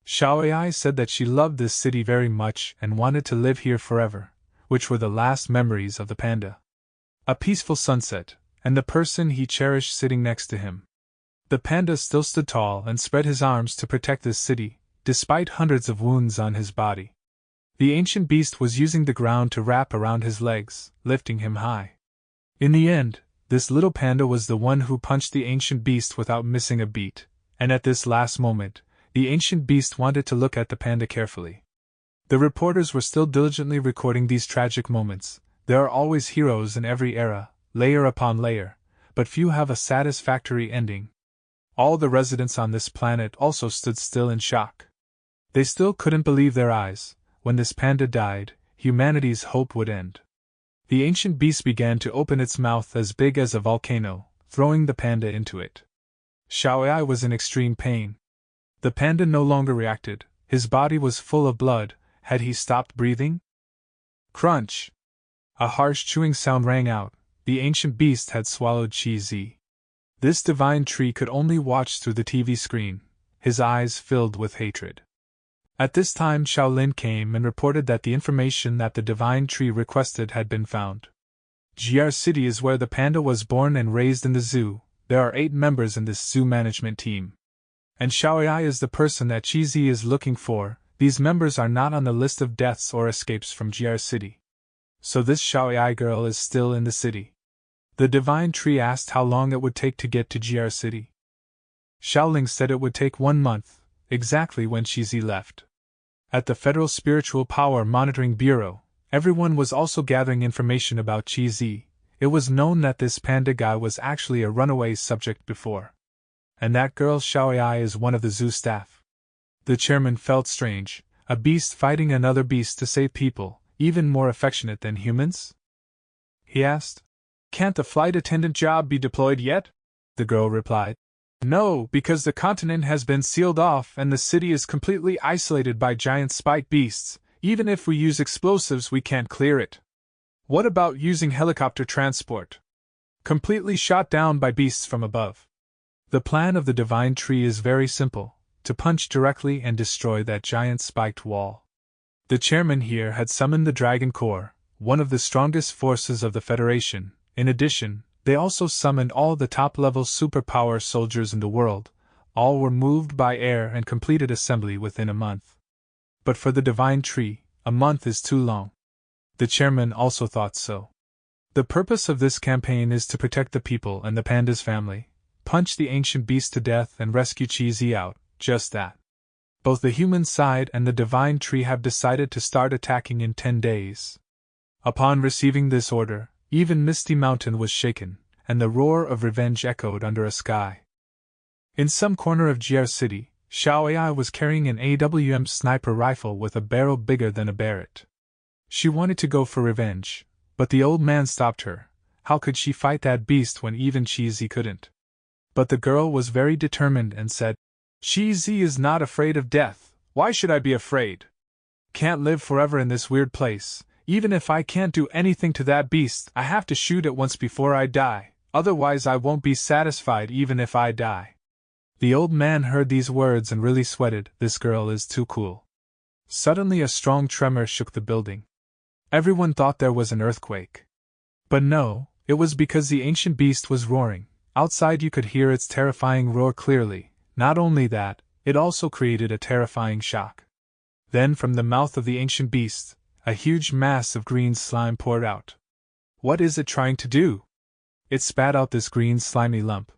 Xiao Ai said that she loved this city very much and wanted to live here forever, which were the last memories of the panda. A peaceful sunset, and the person he cherished sitting next to him. The panda still stood tall and spread his arms to protect this city, despite hundreds of wounds on his body. The ancient beast was using the ground to wrap around his legs, lifting him high. In the end, this little panda was the one who punched the ancient beast without missing a beat, and at this last moment, the ancient beast wanted to look at the panda carefully. The reporters were still diligently recording these tragic moments. There are always heroes in every era, layer upon layer, but few have a satisfactory ending. All the residents on this planet also stood still in shock. They still couldn't believe their eyes. When this panda died, humanity's hope would end. The ancient beast began to open its mouth as big as a volcano, throwing the panda into it. Xiao Ai was in extreme pain. The panda no longer reacted, his body was full of blood. Had he stopped breathing? Crunch! A harsh chewing sound rang out. The ancient beast had swallowed Qi Zi. This divine tree could only watch through the TV screen, his eyes filled with hatred. At this time Shaolin came and reported that the information that the divine tree requested had been found. GR City is where the panda was born and raised in the zoo. There are 8 members in this zoo management team. And Xiao Ai is the person that Qi Zi is looking for. These members are not on the list of deaths or escapes from GR City. So this Xiao Ai girl is still in the city. The divine tree asked how long it would take to get to GR City. Xiaoling said it would take 1 month, exactly when Qi Zi left. At the Federal Spiritual Power Monitoring Bureau, everyone was also gathering information about Qi Zi. It was known that this panda guy was actually a runaway subject before. And that girl Xiao Ai is one of the zoo staff. The chairman felt strange, a beast fighting another beast to save people, even more affectionate than humans? He asked. Can't the flight attendant job be deployed yet? The girl replied. No, because the continent has been sealed off and the city is completely isolated by giant spike beasts. Even if we use explosives, we can't clear it. What about using helicopter transport? Completely shot down by beasts from above. The plan of the divine tree is very simple, to punch directly and destroy that giant spiked wall. The chairman here had summoned the Dragon Corps, one of the strongest forces of the Federation. In addition, they also summoned all the top-level superpower soldiers in the world. All were moved by air and completed assembly within a month. But for the divine tree, a month is too long. The chairman also thought so. The purpose of this campaign is to protect the people and the panda's family, punch the ancient beast to death and rescue Qi Zi out, just that. Both the human side and the divine tree have decided to start attacking in 10 days. Upon receiving this order, even Misty Mountain was shaken, and the roar of revenge echoed under a sky. In some corner of GR City, Xiao Ai was carrying an AWM sniper rifle with a barrel bigger than a Barrett. She wanted to go for revenge, but the old man stopped her. How could she fight that beast when even Qi Zi couldn't? But the girl was very determined and said, Qi Zi is not afraid of death. Why should I be afraid? Can't live forever in this weird place. Even if I can't do anything to that beast, I have to shoot it once before I die, otherwise I won't be satisfied even if I die. The old man heard these words and really sweated. This girl is too cool. Suddenly a strong tremor shook the building. Everyone thought there was an earthquake. But no, it was because the ancient beast was roaring. Outside you could hear its terrifying roar clearly. Not only that, it also created a terrifying shock. Then from the mouth of the ancient beast, a huge mass of green slime poured out. What is it trying to do? It spat out this green slimy lump.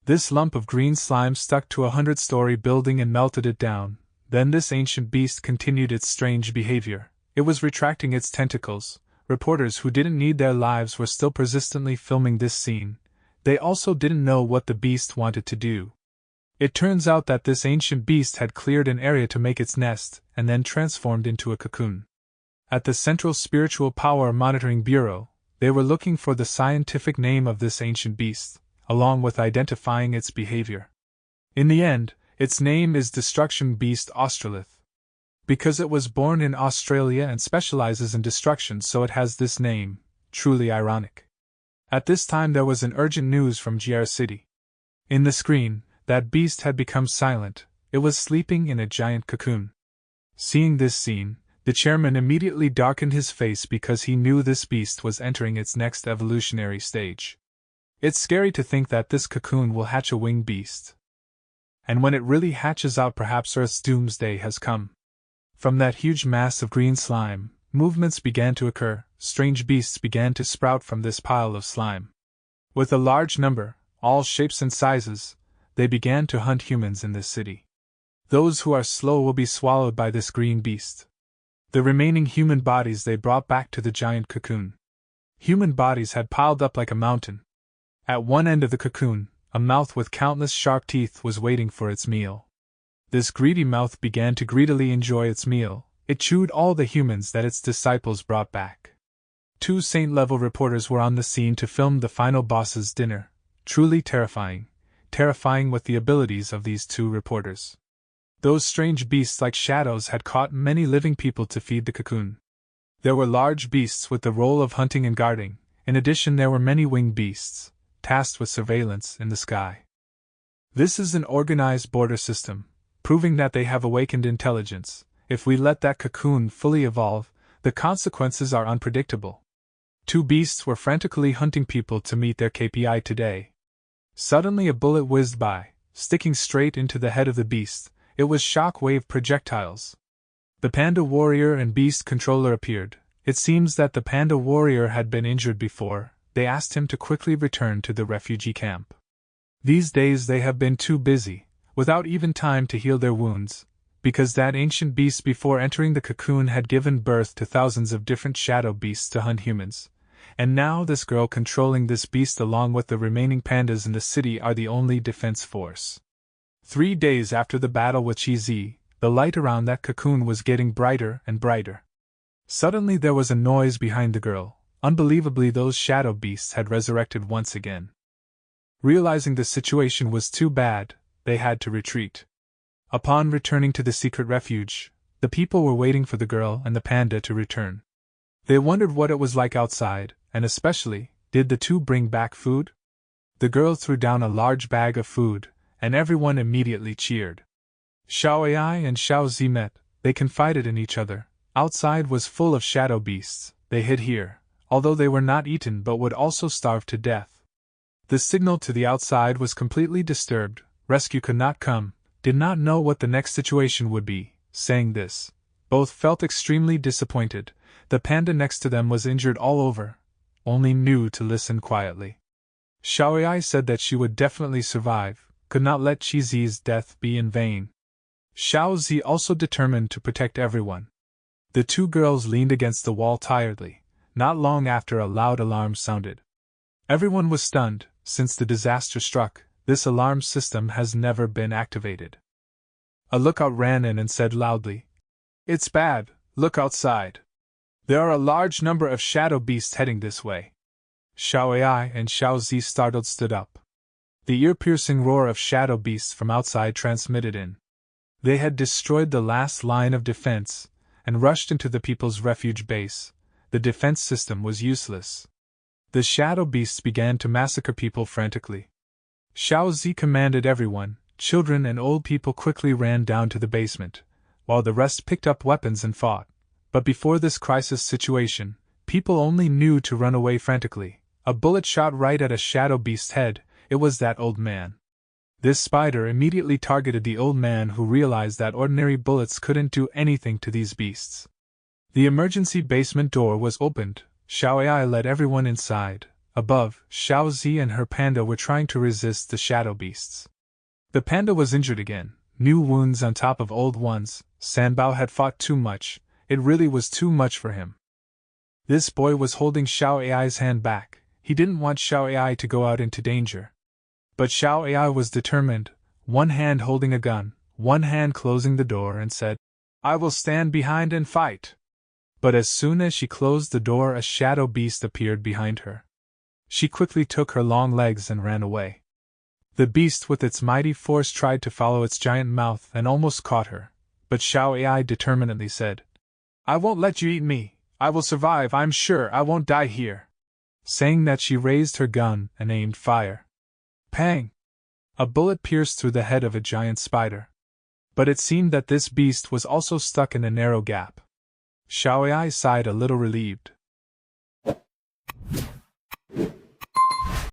This lump of green slime stuck to a 100-story building and melted it down. Then this ancient beast continued its strange behavior. It was retracting its tentacles. Reporters who didn't need their lives were still persistently filming this scene. They also didn't know what the beast wanted to do. It turns out that this ancient beast had cleared an area to make its nest, and then transformed into a cocoon. At the Central Spiritual Power Monitoring Bureau, they were looking for the scientific name of this ancient beast, along with identifying its behavior. In the end, its name is Destruction Beast Australith. Because it was born in Australia and specializes in destruction, so it has this name, truly ironic. At this time there was an urgent news from GR City. In the screen, that beast had become silent, It was sleeping in a giant cocoon. Seeing this scene, the chairman immediately darkened his face because he knew this beast was entering its next evolutionary stage. It's scary to think that this cocoon will hatch a winged beast. And when it really hatches out, perhaps Earth's doomsday has come. From that huge mass of green slime, movements began to occur, strange beasts began to sprout from this pile of slime. With a large number, all shapes and sizes, they began to hunt humans in this city. Those who are slow will be swallowed by this green beast. The remaining human bodies they brought back to the giant cocoon. Human bodies had piled up like a mountain. At one end of the cocoon, a mouth with countless sharp teeth was waiting for its meal. This greedy mouth began to greedily enjoy its meal. It chewed all the humans that its disciples brought back. 2 Saint-level reporters were on the scene to film the final boss's dinner. Truly terrifying. Terrifying with the abilities of these 2 reporters. Those strange beasts like shadows had caught many living people to feed the cocoon. There were large beasts with the role of hunting and guarding. In addition, there were many winged beasts, tasked with surveillance in the sky. This is an organized border system, proving that they have awakened intelligence. If we let that cocoon fully evolve, the consequences are unpredictable. 2 beasts were frantically hunting people to meet their KPI today. Suddenly a bullet whizzed by, sticking straight into the head of the beast. It was shock-wave projectiles. The panda warrior and beast controller appeared. It seems that the panda warrior had been injured before. They asked him to quickly return to the refugee camp. These days they have been too busy, without even time to heal their wounds, because that ancient beast before entering the cocoon had given birth to thousands of different shadow beasts to hunt humans. And now this girl controlling this beast along with the remaining pandas in the city are the only defense force. 3 days after the battle with Chi-Zi, the light around that cocoon was getting brighter and brighter. Suddenly there was a noise behind the girl. Unbelievably, those shadow beasts had resurrected once again. Realizing the situation was too bad, they had to retreat. Upon returning to the secret refuge, the people were waiting for the girl and the panda to return. They wondered what it was like outside, and especially, did the 2 bring back food? The girl threw down a large bag of food, and everyone immediately cheered. Xiao Ai and Xiao Zi met. They confided in each other. Outside was full of shadow beasts. They hid here, although they were not eaten but would also starve to death. The signal to the outside was completely disturbed. Rescue could not come, did not know what the next situation would be. Saying this, both felt extremely disappointed. The panda next to them was injured all over, only knew to listen quietly. Xiao Ai said that she would definitely survive, could not let Chi-Zi's death be in vain. Xiao Zi also determined to protect everyone. The 2 girls leaned against the wall tiredly. Not long after, a loud alarm sounded. Everyone was stunned. Since the disaster struck, this alarm system has never been activated. A lookout ran in and said loudly, "It's bad, look outside. There are a large number of shadow beasts heading this way." Xiao Ai and Xiao Zi startled stood up. The ear-piercing roar of shadow beasts from outside transmitted in. They had destroyed the last line of defense, and rushed into the people's refuge base. The defense system was useless. The shadow beasts began to massacre people frantically. Xiao Zi commanded everyone, children and old people quickly ran down to the basement, while the rest picked up weapons and fought. But before this crisis situation, people only knew to run away frantically. A bullet shot right at a shadow beast's head. It was that old man. This spider immediately targeted the old man, who realized that ordinary bullets couldn't do anything to these beasts. The emergency basement door was opened. Xiao Ai led everyone inside. Above, Xiao Zi and her panda were trying to resist the shadow beasts. The panda was injured again, new wounds on top of old ones. Sanbao had fought too much. It really was too much for him. This boy was holding Xiao Ai's hand back. He didn't want Xiao Ai to go out into danger. But Xiao Ai was determined, one hand holding a gun, one hand closing the door, and said, "I will stand behind and fight." But as soon as she closed the door, a shadow beast appeared behind her. She quickly took her long legs and ran away. The beast with its mighty force tried to follow its giant mouth and almost caught her, but Xiao Ai determinedly said, "I won't let you eat me. I will survive. I'm sure I won't die here." Saying that, she raised her gun and aimed fire. Pang! A bullet pierced through the head of a giant spider. But it seemed that this beast was also stuck in a narrow gap. Xiaoyai sighed a little relieved.